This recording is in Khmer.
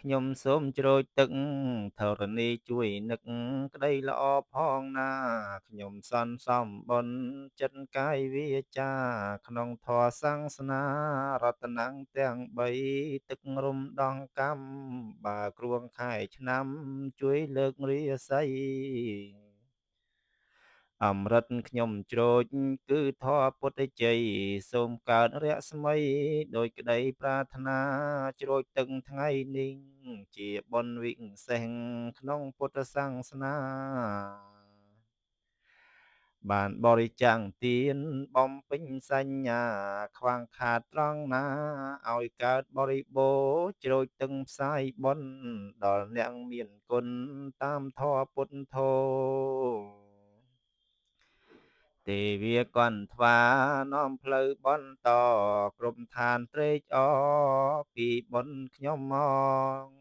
ខ្ញុំសូមជ្រោចទឹកធរណីជួយនឹកក្តីល្អផងណាខ្ញុំសន្សំបុណ្យចិត្តកាយវាចាក្នុងធម៌សង្សនារតនំទាំង3ទឹករំដងកម្មបើគ្រួងខែឆ្នាំជួយលើករាសីអម្រិតខ្ញុំជ្រោចគឺធម៌ពុទ្ធជ័យសូមកើតរស្មីដោយក្តីប្រាថ្នាជ្រោចទឹកថ្ងៃនេះជាបុណ្យវិសេសក្នុងពុទ្ធសាសនាបានបរិច្ចាគទានបំពេញសញ្ញាខ្វះខាតត្រង់ណាឲ្យកើតបរិបូរណ៍ជ្រោចទឹកផ្សាយបុណ្យដល់អ្នកមានគុណតាមធម៌ពុទ្ធោ ទេវាគន្ធថ្វានាំផ្លូវបន្តក្រុមឋានត្រេកអរពីបុណ្យខ្ញុំមក